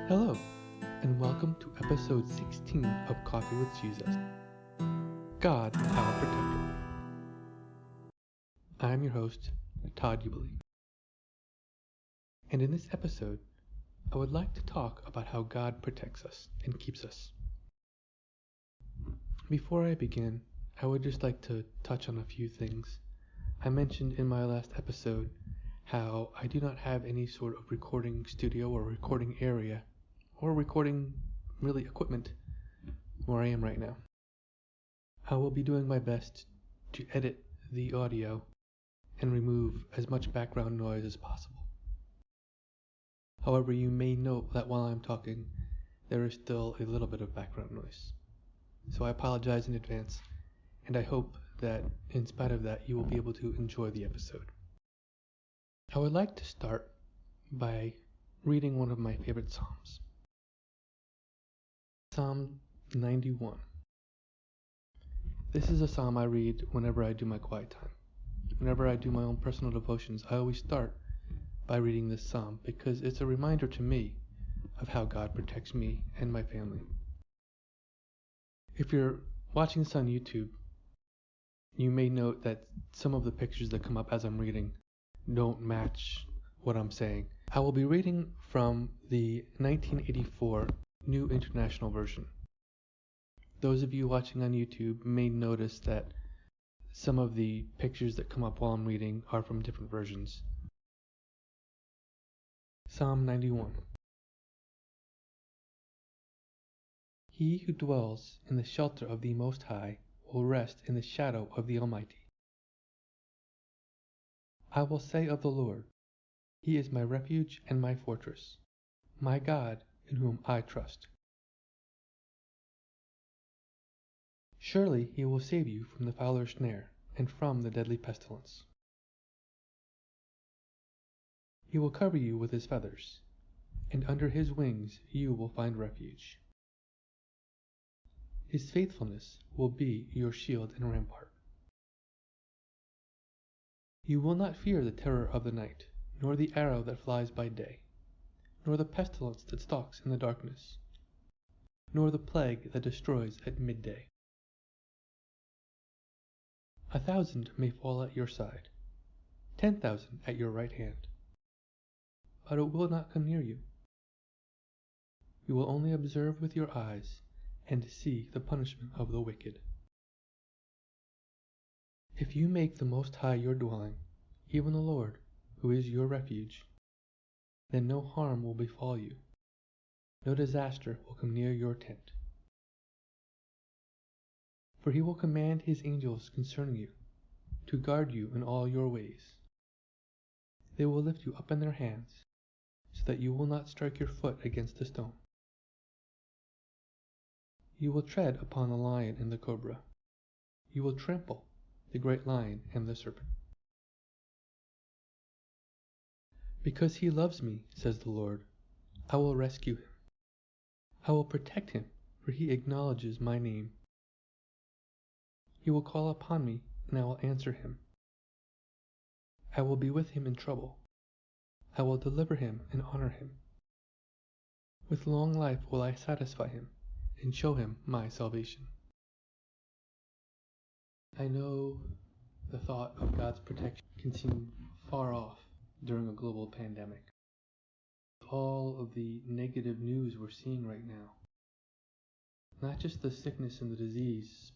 Hello, and welcome to episode 16 of Coffee with Jesus. God, our Protector. I am your host, Todd, and in this episode, I would like to talk about how God protects us and keeps us. Before I begin, I would just like to touch on a few things. I mentioned in my last episode how I do not have any sort of recording studio or recording area or recording really equipment where I am right now. I will be doing my best to edit the audio and remove as much background noise as possible. However, you may note that while I'm talking, there is still a little bit of background noise. So I apologize in advance, and I hope that in spite of that, you will be able to enjoy the episode. I would like to start by reading one of my favorite Psalms. Psalm 91. This is a psalm I read whenever I do my quiet time. Whenever I do my own personal devotions, I always start by reading this psalm because it's a reminder to me of how God protects me and my family. If you're watching this on YouTube, you may note that some of the pictures that come up as I'm reading don't match what I'm saying. I will be reading from the 1984 New International Version. Those of you watching on YouTube may notice that some of the pictures that come up while I'm reading are from different versions. Psalm 91. He who dwells in the shelter of the Most High will rest in the shadow of the Almighty. I will say of the Lord, He is my refuge and my fortress, my God in whom I trust. Surely He will save you from the fowler's snare and from the deadly pestilence. He will cover you with His feathers, and under His wings you will find refuge. His faithfulness will be your shield and rampart. You will not fear the terror of the night, nor the arrow that flies by day, nor the pestilence that stalks in the darkness, nor the plague that destroys at midday. 1,000 may fall at your side, 10,000 at your right hand, but it will not come near you. You will only observe with your eyes and see the punishment of the wicked. If you make the Most High your dwelling, even the Lord, who is your refuge, then no harm will befall you, no disaster will come near your tent. For He will command His angels concerning you, to guard you in all your ways. They will lift you up in their hands, so that you will not strike your foot against a stone. You will tread upon the lion and the cobra. You will trample the great lion and the serpent. Because He loves me, says the Lord, I will rescue Him. I will protect Him, for He acknowledges my name. He will call upon me, and I will answer Him. I will be with Him in trouble. I will deliver Him and honor Him. With long life will I satisfy Him and show Him my salvation. I know the thought of God's protection can seem far off during a global pandemic. All of the negative news we're seeing right now, not just the sickness and the disease,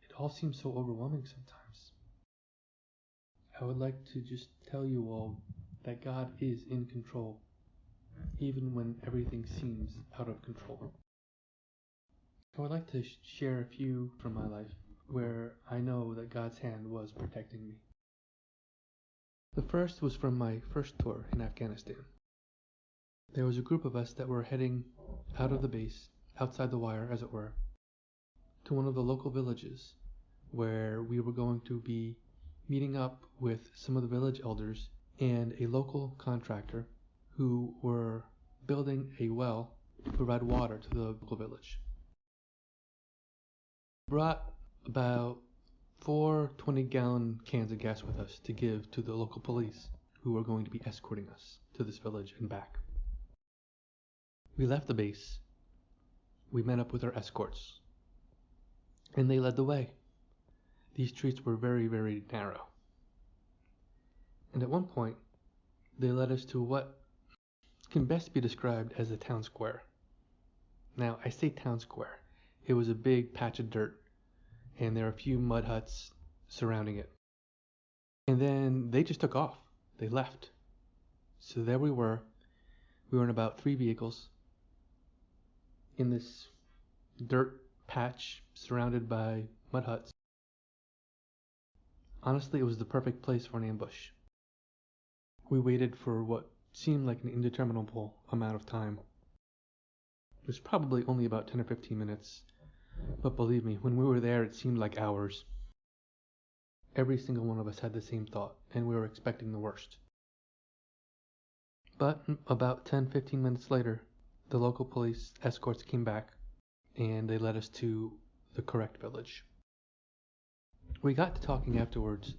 it all seems so overwhelming sometimes. I would like to just tell you all that God is in control, even when everything seems out of control. I would like to share a few from my life where I know that God's hand was protecting me. The first was from my first tour in Afghanistan. There was a group of us that were heading out of the base, outside the wire as it were, to one of the local villages where we were going to be meeting up with some of the village elders and a local contractor who were building a well to provide water to the local village. We brought about 4 20-gallon cans of gas with us to give to the local police who were going to be escorting us to this village and back. We left the base. We met up with our escorts, and they led the way. These streets were very, very narrow. And at one point, they led us to what can best be described as the town square. Now, I say town square. It was a big patch of dirt, and there are a few mud huts surrounding it. And then they just took off. They left. So there we were. We were in about 3 vehicles in this dirt patch surrounded by mud huts. Honestly, it was the perfect place for an ambush. We waited for what seemed like an indeterminable amount of time. It was probably only about 10 or 15 minutes, but believe me, when we were there, it seemed like hours. Every single one of us had the same thought, and we were expecting the worst. But about 10-15 minutes later, the local police escorts came back, and they led us to the correct village. We got to talking afterwards,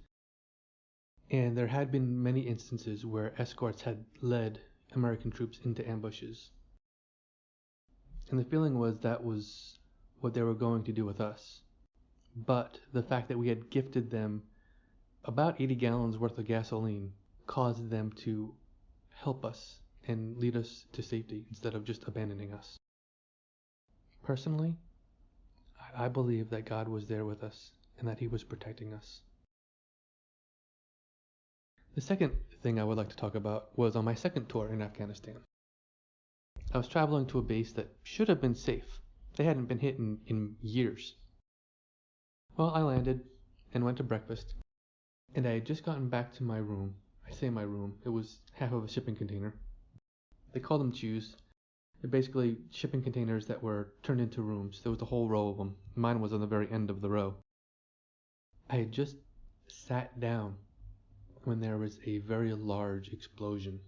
and there had been many instances where escorts had led American troops into ambushes. And the feeling was that was what they were going to do with us. But the fact that we had gifted them about 80 gallons worth of gasoline caused them to help us and lead us to safety instead of just abandoning us. Personally, I believe that God was there with us and that He was protecting us. The second thing I would like to talk about was on my second tour in Afghanistan. I was traveling to a base that should have been safe. They hadn't been hit in years. Well, I landed and went to breakfast, and I had just gotten back to my room. I say my room, it was half of a shipping container. They call them chews. They're basically shipping containers that were turned into rooms. There was a whole row of them. Mine was on the very end of the row. I had just sat down when there was a very large explosion.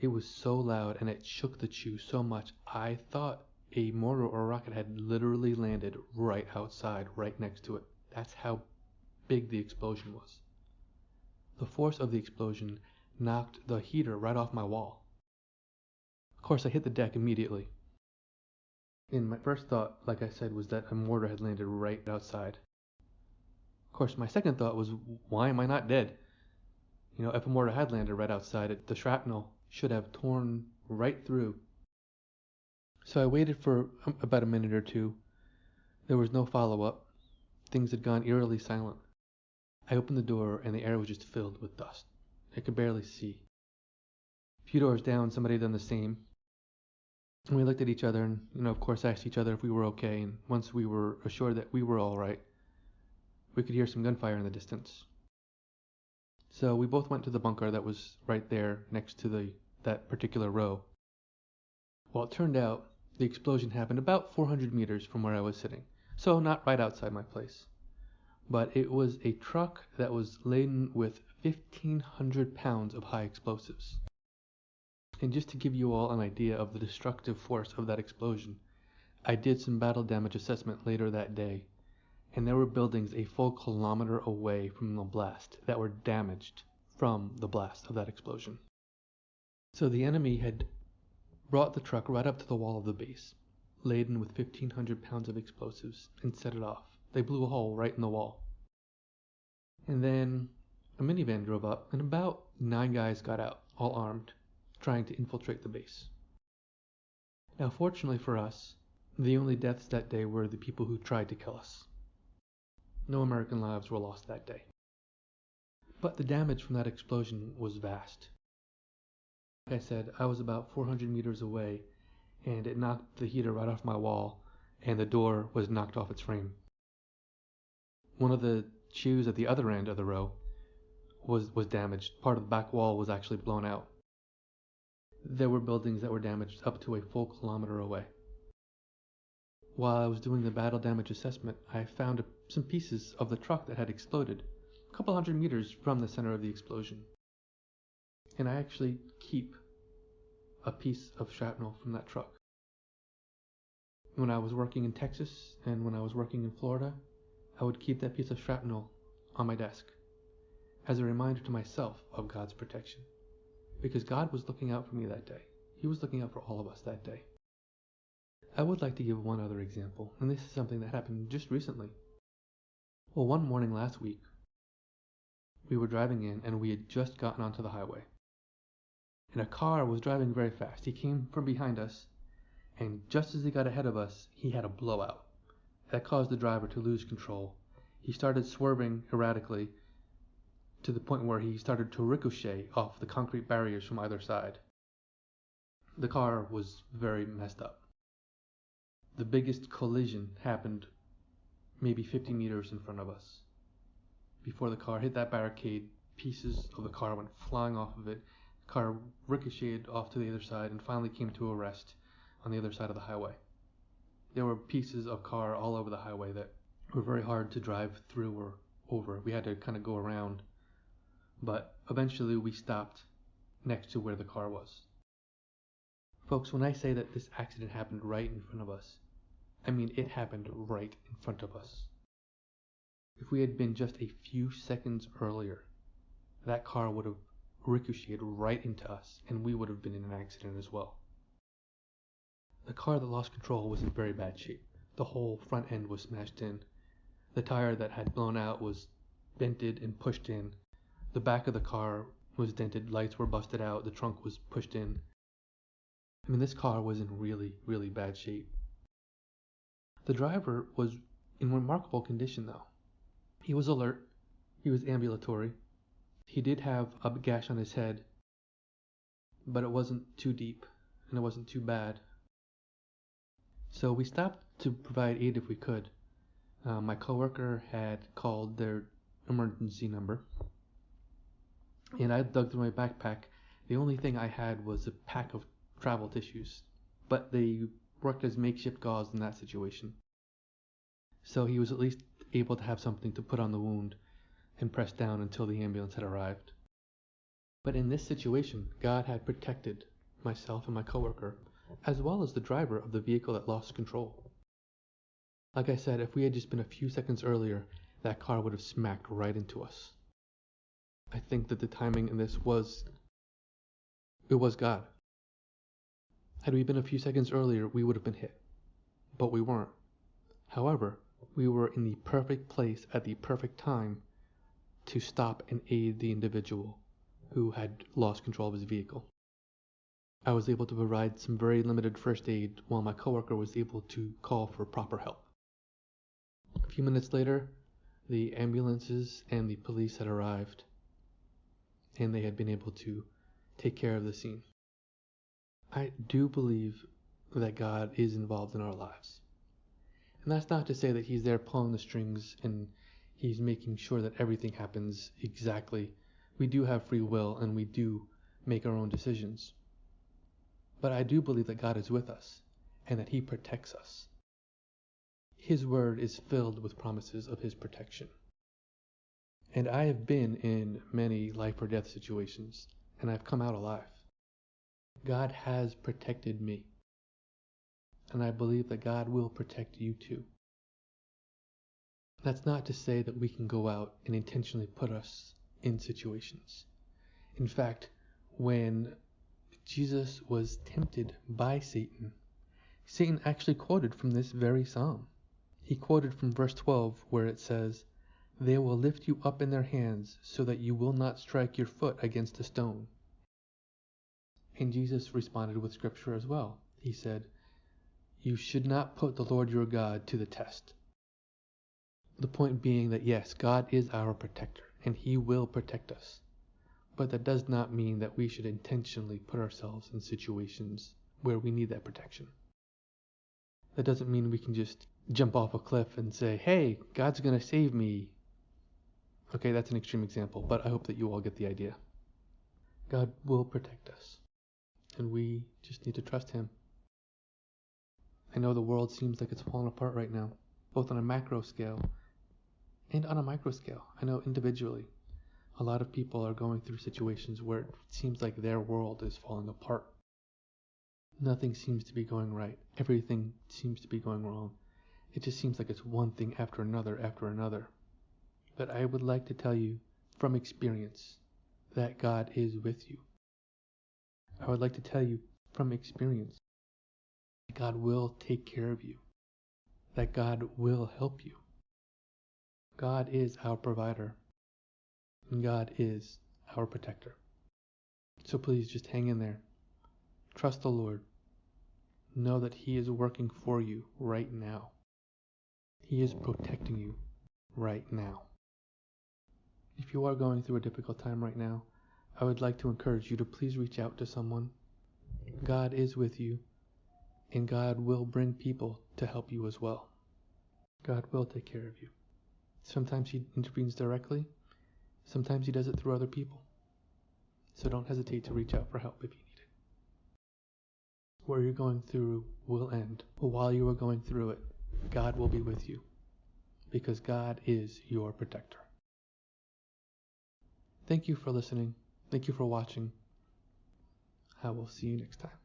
It was so loud and it shook the chew so much, I thought a mortar or a rocket had literally landed right outside, right next to it. That's how big the explosion was. The force of the explosion knocked the heater right off my wall. Of course, I hit the deck immediately. And my first thought, like I said, was that a mortar had landed right outside. Of course, my second thought was, why am I not dead? You know, if a mortar had landed right outside it, the shrapnel should have torn right through. So I waited for about a minute or two. There was no follow-up. Things had gone eerily silent. I opened the door and the air was just filled with dust. I could barely see. A few doors down, somebody had done the same. And we looked at each other and, of course, asked each other if we were okay. And once we were assured that we were all right, we could hear some gunfire in the distance. So we both went to the bunker that was right there next to that particular row. Well, it turned out the explosion happened about 400 meters from where I was sitting. So not right outside my place. But it was a truck that was laden with 1,500 pounds of high explosives. And just to give you all an idea of the destructive force of that explosion, I did some battle damage assessment later that day, and there were buildings a full kilometer away from the blast that were damaged from the blast of that explosion. So the enemy had brought the truck right up to the wall of the base, laden with 1,500 pounds of explosives, and set it off. They blew a hole right in the wall. And then a minivan drove up, and about 9 guys got out, all armed, trying to infiltrate the base. Now, fortunately for us, the only deaths that day were the people who tried to kill us. No American lives were lost that day. But the damage from that explosion was vast. Like I said, I was about 400 meters away, and it knocked the heater right off my wall, and the door was knocked off its frame. One of the chews at the other end of the row was damaged. Part of the back wall was actually blown out. There were buildings that were damaged up to a full kilometer away. While I was doing the battle damage assessment, I found some pieces of the truck that had exploded, a couple hundred meters from the center of the explosion. And I actually keep a piece of shrapnel from that truck. When I was working in Texas and when I was working in Florida, I would keep that piece of shrapnel on my desk as a reminder to myself of God's protection. Because God was looking out for me that day. He was looking out for all of us that day. I would like to give one other example, and this is something that happened just recently. Well, one morning last week, we were driving in and we had just gotten onto the highway. And a car was driving very fast. He came from behind us, and just as he got ahead of us, he had a blowout. That caused the driver to lose control. He started swerving erratically to the point where he started to ricochet off the concrete barriers from either side. The car was very messed up. The biggest collision happened maybe 50 meters in front of us. Before the car hit that barricade, pieces of the car went flying off of it. The car ricocheted off to the other side and finally came to a rest on the other side of the highway. There were pieces of car all over the highway that were very hard to drive through or over. We had to kind of go around. But eventually we stopped next to where the car was. Folks, when I say that this accident happened right in front of us, I mean it happened right in front of us. If we had been just a few seconds earlier, that car would have ricocheted right into us and we would have been in an accident as well. The car that lost control was in very bad shape. The whole front end was smashed in. The tire that had blown out was dented and pushed in. The back of the car was dented, lights were busted out, the trunk was pushed in. I mean, this car was in really, really bad shape. The driver was in remarkable condition though. He was alert, he was ambulatory, he did have a gash on his head, but it wasn't too deep and it wasn't too bad. So we stopped to provide aid if we could. My coworker had called their emergency number, and I dug through my backpack. The only thing I had was a pack of travel tissues, but they worked as makeshift gauze in that situation. So he was at least able to have something to put on the wound and press down until the ambulance had arrived. But in this situation, God had protected myself and my coworker, as well as the driver of the vehicle that lost control. Like I said, if we had just been a few seconds earlier, that car would have smacked right into us. I think that the timing in this was God. Had we been a few seconds earlier, we would have been hit. But we weren't. However, we were in the perfect place at the perfect time to stop and aid the individual who had lost control of his vehicle. I was able to provide some very limited first aid while my coworker was able to call for proper help. A few minutes later, the ambulances and the police had arrived, and they had been able to take care of the scene. I do believe that God is involved in our lives. And that's not to say that He's there pulling the strings and He's making sure that everything happens exactly. We do have free will and we do make our own decisions. But I do believe that God is with us and that He protects us. His word is filled with promises of His protection. And I have been in many life or death situations, and I've come out alive. God has protected me. And I believe that God will protect you too. That's not to say that we can go out and intentionally put us in situations. In fact, when Jesus was tempted by Satan, Satan actually quoted from this very psalm. He quoted from verse 12 where it says, "They will lift you up in their hands so that you will not strike your foot against a stone." And Jesus responded with scripture as well. He said, "You should not put the Lord your God to the test." The point being that yes, God is our protector and He will protect us. But that does not mean that we should intentionally put ourselves in situations where we need that protection. That doesn't mean we can just jump off a cliff and say, "Hey, God's going to save me." Okay, that's an extreme example, but I hope that you all get the idea. God will protect us, and we just need to trust Him. I know the world seems like it's falling apart right now, both on a macro scale and on a micro scale. I know individually, a lot of people are going through situations where it seems like their world is falling apart. Nothing seems to be going right. Everything seems to be going wrong. It just seems like it's one thing after another after another. But I would like to tell you from experience that God is with you. I would like to tell you from experience that God will take care of you, that God will help you. God is our provider, and God is our protector. So please just hang in there. Trust the Lord. Know that He is working for you right now. He is protecting you right now. If you are going through a difficult time right now, I would like to encourage you to please reach out to someone. God is with you, and God will bring people to help you as well. God will take care of you. Sometimes He intervenes directly. Sometimes He does it through other people. So don't hesitate to reach out for help if you need it. What you're going through will end. But while you are going through it, God will be with you, because God is your protector. Thank you for listening. Thank you for watching. I will see you next time.